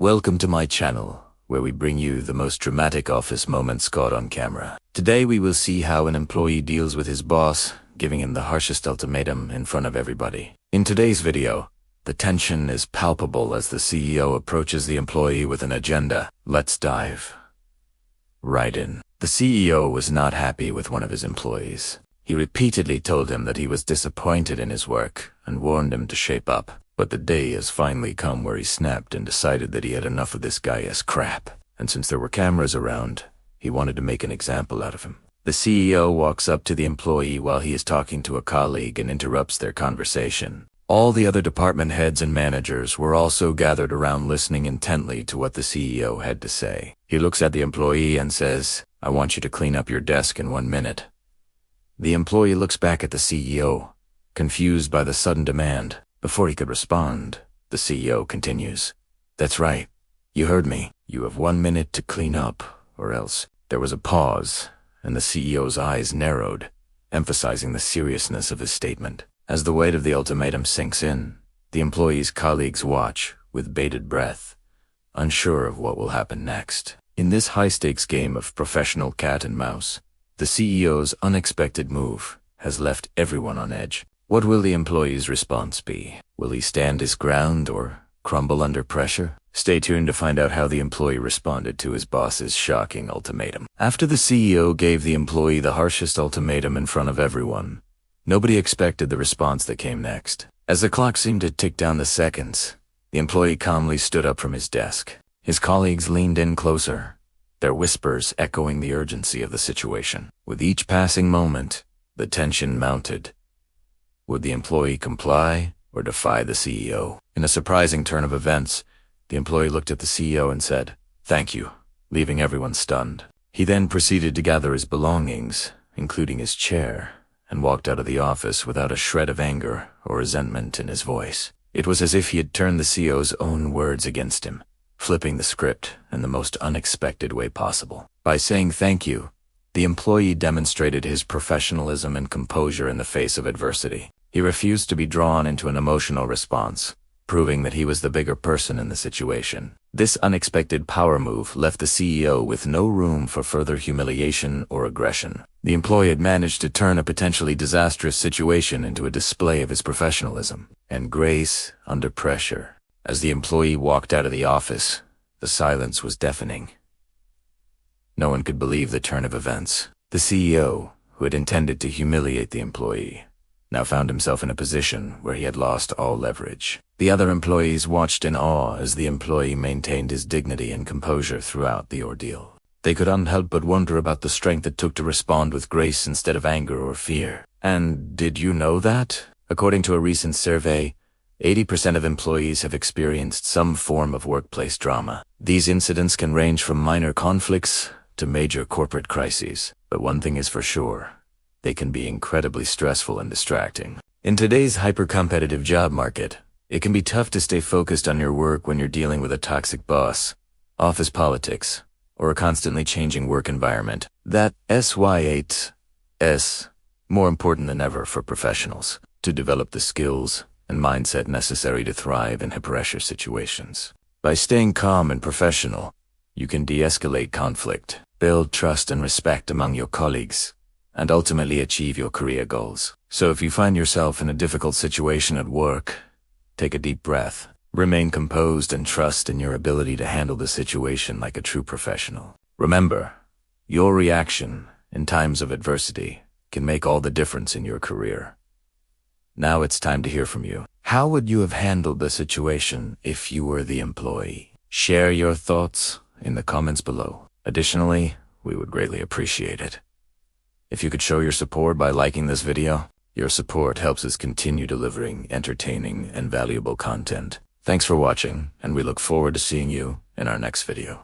Welcome to my channel, where we bring you the most dramatic office moments caught on camera. Today we will see how an employee deals with his boss, giving him the harshest ultimatum in front of everybody. In today's video, the tension is palpable as the CEO approaches the employee with an agenda. Let's dive right in. The CEO was not happy with one of his employees. He repeatedly told him that he was disappointed in his work and warned him to shape up. But the day has finally come where he snapped and decided that he had enough of this guy as crap. And since there were cameras around, he wanted to make an example out of him. The CEO walks up to the employee while he is talking to a colleague and interrupts their conversation. All the other department heads and managers were also gathered around listening intently to what the CEO had to say. He looks at the employee and says, "I want you to clean up your desk in 1 minute." The employee looks back at the CEO, confused by the sudden demand. Before he could respond, the CEO continues, "That's right. You heard me. You have 1 minute to clean up, or else." There was a pause, and the CEO's eyes narrowed, emphasizing the seriousness of his statement. As the weight of the ultimatum sinks in, the employee's colleagues watch with bated breath, unsure of what will happen next. In this high-stakes game of professional cat and mouse, the CEO's unexpected move has left everyone on edge. What will the employee's response be? Will he stand his ground or crumble under pressure? Stay tuned to find out how the employee responded to his boss's shocking ultimatum. After the CEO gave the employee the harshest ultimatum in front of everyone, nobody expected the response that came next. As the clock seemed to tick down the seconds, the employee calmly stood up from his desk. His colleagues leaned in closer, their whispers echoing the urgency of the situation. With each passing moment, the tension mounted. Would the employee comply or defy the CEO? In a surprising turn of events, the employee looked at the CEO and said, "Thank you," leaving everyone stunned. He then proceeded to gather his belongings, including his chair, and walked out of the office without a shred of anger or resentment in his voice. It was as if he had turned the CEO's own words against him, flipping the script in the most unexpected way possible. By saying thank you, the employee demonstrated his professionalism and composure in the face of adversity. He refused to be drawn into an emotional response, proving that he was the bigger person in the situation. This unexpected power move left the CEO with no room for further humiliation or aggression. The employee had managed to turn a potentially disastrous situation into a display of his professionalism and grace under pressure. As the employee walked out of the office, the silence was deafening. No one could believe the turn of events. The CEO, who had intended to humiliate the employee, now found himself in a position where he had lost all leverage. The other employees watched in awe as the employee maintained his dignity and composure throughout the ordeal. They could not help but wonder about the strength it took to respond with grace instead of anger or fear. And did you know that? According to a recent survey, 80% of employees have experienced some form of workplace drama. These incidents can range from minor conflicts to major corporate crises. But one thing is for sure: they can be incredibly stressful and distracting. In today's hyper-competitive job market, it can be tough to stay focused on your work when you're dealing with a toxic boss, office politics, or a constantly changing work environment. That is more important than ever for professionals to develop the skills and mindset necessary to thrive in high-pressure situations. By staying calm and professional, you can de-escalate conflict, build trust and respect among your colleagues, and ultimately achieve your career goals. So if you find yourself in a difficult situation at work, take a deep breath, remain composed, and trust in your ability to handle the situation like a true professional. Remember, your reaction in times of adversity can make all the difference in your career. Now it's time to hear from you. How would you have handled the situation if you were the employee? Share your thoughts in the comments below. Additionally, we would greatly appreciate it if you could show your support by liking this video. Your support helps us continue delivering entertaining and valuable content. Thanks for watching, and we look forward to seeing you in our next video.